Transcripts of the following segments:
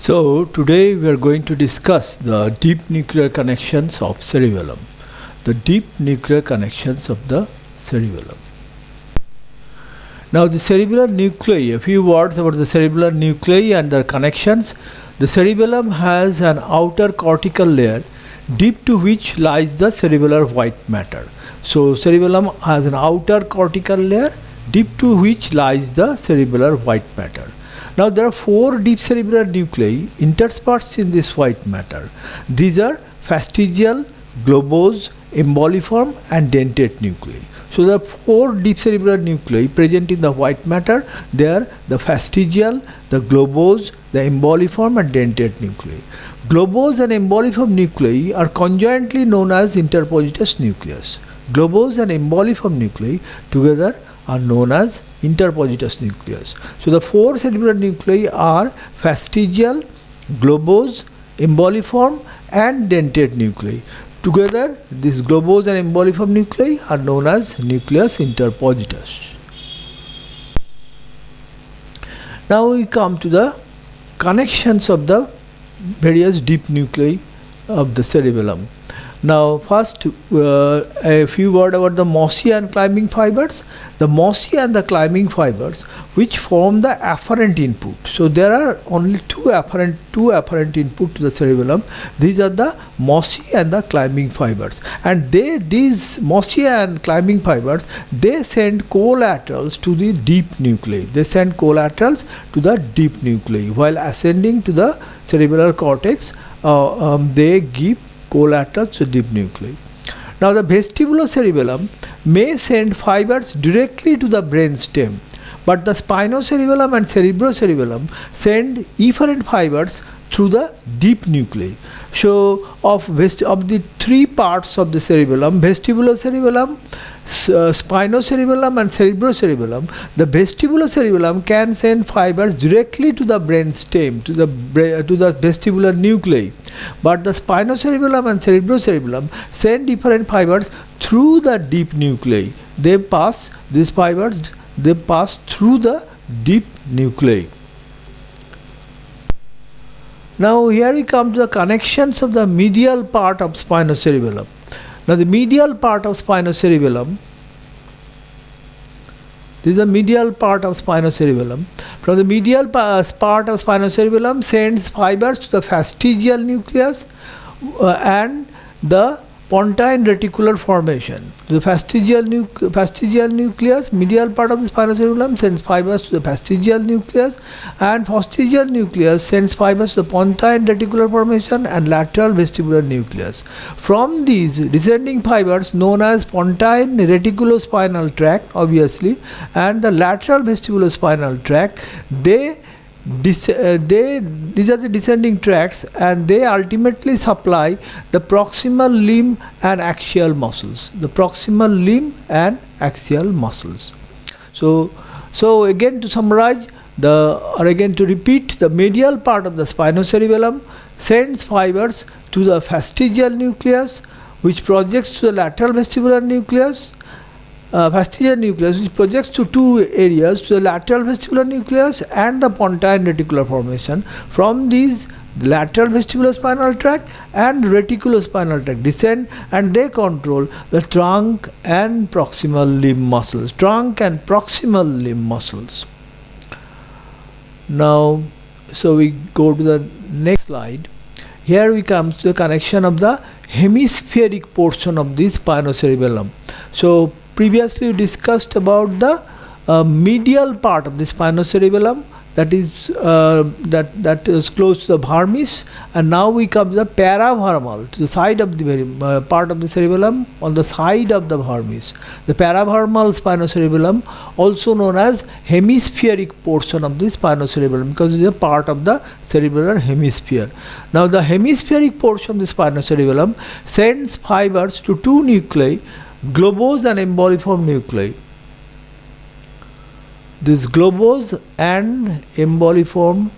So today we are going to discuss the deep nuclear connections of cerebellum. The deep nuclear connections of the cerebellum. Now the cerebellar nuclei, a few words about the cerebellar nuclei and their connections. The cerebellum has an outer cortical layer deep to which lies the cerebellar white matter. So cerebellum has an outer cortical layer deep to which lies the cerebellar white matter. Now there are four deep cerebellar nuclei interspersed in this white matter. These are fastigial, globose, emboliform and dentate nuclei. So there are four deep cerebellar nuclei present in the white matter. They are the fastigial, the globose, the emboliform and dentate nuclei. Globose and emboliform nuclei are conjointly known as interpositus nucleus. Globose and emboliform nuclei together are known as interpositus nucleus. So the four cerebellar nuclei are fastigial, globose, emboliform and dentate nuclei. Together these globose and emboliform nuclei are known as nucleus interpositus. Now we come to the connections of the various deep nuclei of the cerebellum. Now first a few words about the mossy and climbing fibers. The mossy and the climbing fibers which form the afferent input. So there are only two afferent input to the cerebellum. These are the mossy and the climbing fibers, and these mossy and climbing fibers, they send collaterals to the deep nuclei. They send collaterals to the deep nuclei. While ascending to the cerebellar cortex, they give collaterals to deep nuclei. Now the vestibulocerebellum may send fibers directly to the brain stem, but the spinocerebellum and cerebrocerebellum send efferent fibers through the deep nuclei. So of the three parts of the cerebellum, vestibulocerebellum, spinocerebellum and cerebrocerebellum, the vestibulocerebellum can send fibers directly to the brain stem, to the vestibular nuclei, but the spinocerebellum and cerebrocerebellum send different fibers through the deep nuclei. These fibers pass through the deep nuclei. Now here we come to the connections of the medial part of spinocerebellum. Now the medial part of spinocerebellum, this is the medial part of spinocerebellum. From the medial part of spinocerebellum sends fibers to the fastigial nucleus and the pontine reticular formation. The fastigial nucleus, medial part of the spinocerebellum, sends fibers to the fastigial nucleus, and fastigial nucleus sends fibers to the pontine reticular formation and lateral vestibular nucleus. From these descending fibers, known as pontine reticulospinal tract, obviously, and the lateral vestibulospinal tract, these are the descending tracts, and they ultimately supply the proximal limb and axial muscles. The proximal limb and axial muscles. So again to summarize, to repeat, the medial part of the spinocerebellum sends fibers to the fastigial nucleus, which projects to the lateral vestibular nucleus. Fastigial nucleus, which projects to two areas, to the lateral vestibular nucleus and the pontine reticular formation. From these, the lateral vestibulospinal tract and reticulospinal tract descend, and they control the trunk and proximal limb muscles. Now, so we go to the next slide. Here we come to the connection of the hemispheric portion of the spinocerebellum. So previously we discussed about the medial part of the spinocerebellum, that is close to the vermis, and now we come to the paravermal, to the side of the part of the cerebellum on the side of the vermis. The paravermal spinocerebellum, also known as hemispheric portion of the spinocerebellum, because it is a part of the cerebellar hemisphere. Now the hemispheric portion of the spinocerebellum sends fibers to two nuclei, globose and emboliform nuclei. This globose and emboliform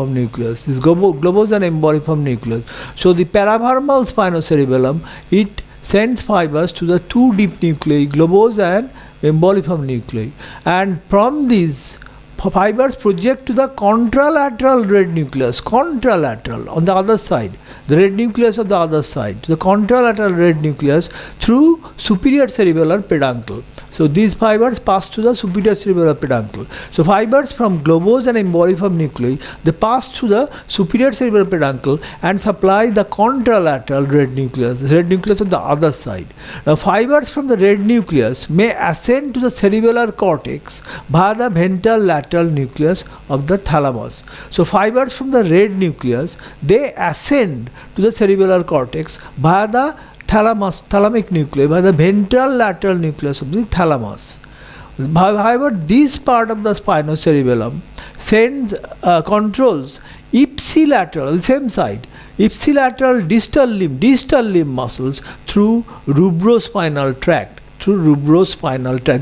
nucleus. This globose and emboliform nucleus. So the paravermal spinocerebellum, it sends fibers to the two deep nuclei, globose and emboliform nuclei, and from these fibers project to the contralateral red nucleus, contralateral on the other side, the red nucleus of the other side, to the contralateral red nucleus through superior cerebellar peduncle. So these fibers pass to the superior cerebellar peduncle. So fibers from globose and emboliform nuclei, they pass to the superior cerebellar peduncle and supply the contralateral red nucleus, the red nucleus of the other side. Now fibers from the red nucleus may ascend to the cerebellar cortex via the ventral lateral nucleus of the thalamus. So fibers from the red nucleus, they ascend to the cerebellar cortex via the thalamic nuclei, by the ventral lateral nucleus of the thalamus. However, this part of the spinocerebellum controls ipsilateral, the same side, ipsilateral distal limb muscles through rubrospinal tract,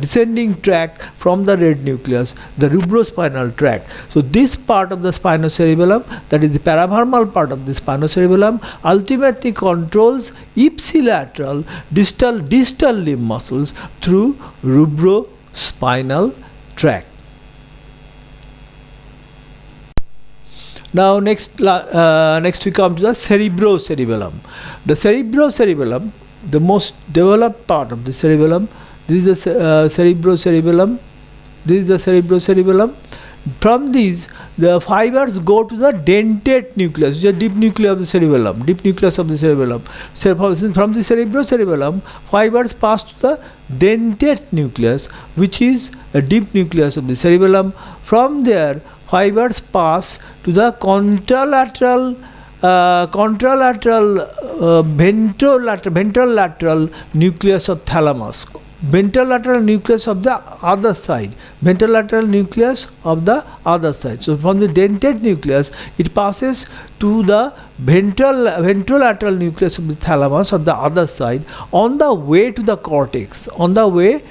descending tract from the red nucleus, the rubrospinal tract. So this part of the spinocerebellum, that is the paravermal part of the spinocerebellum, ultimately controls ipsilateral distal limb muscles through rubrospinal tract. Now next we come to the cerebrocerebellum. The cerebrocerebellum, the most developed part of the cerebellum, this is the cerebrocerebellum. This is the cerebrocerebellum. From these, the fibers go to the dentate nucleus, which is the deep nucleus of the cerebellum. So from the cerebrocerebellum, fibers pass to the dentate nucleus, which is a deep nucleus of the cerebellum. From there, fibers pass to the contralateral ventral lateral nucleus of thalamus, ventral lateral nucleus of the other side, So from the dentate nucleus, it passes to the ventrolateral nucleus of the thalamus of the other side, on the way to the cortex, contralateral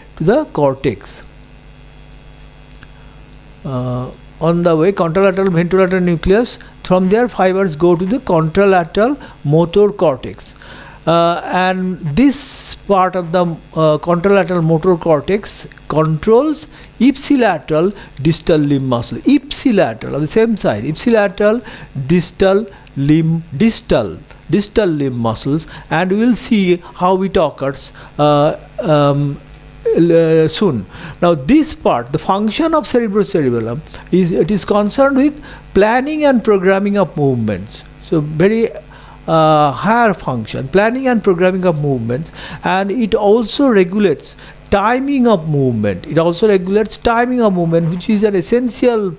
ventrolateral nucleus. From there, fibers go to the contralateral motor cortex, and this part of the contralateral motor cortex controls ipsilateral distal limb muscle, ipsilateral of the same side, ipsilateral distal limb muscles, and we will see how it occurs soon. Now this part, the function of cerebrocerebellum is concerned with planning and programming of movements. So very higher function, planning and programming of movements, and it also regulates timing of movement. Which is an essential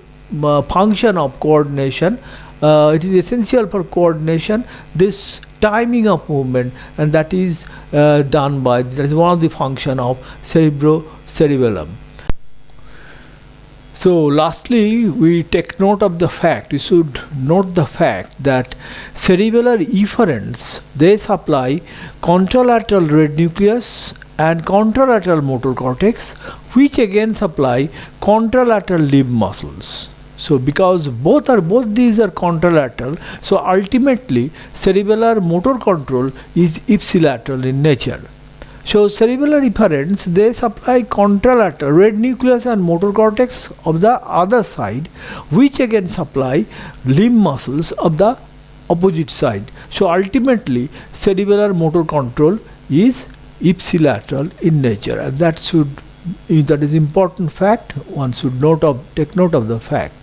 function of coordination. It is essential for coordination, this timing of movement, and that is that is one of the function of cerebrocerebellum. So lastly, we take note of the fact, we should note the fact that cerebellar efferents, they supply contralateral red nucleus and contralateral motor cortex, which again supply contralateral limb muscles. So because both these are contralateral, so ultimately cerebellar motor control is ipsilateral in nature. So cerebellar efferents, they supply contralateral red nucleus and motor cortex of the other side, which again supply limb muscles of the opposite side. So ultimately cerebellar motor control is ipsilateral in nature, and that is important fact. One should take note of the fact.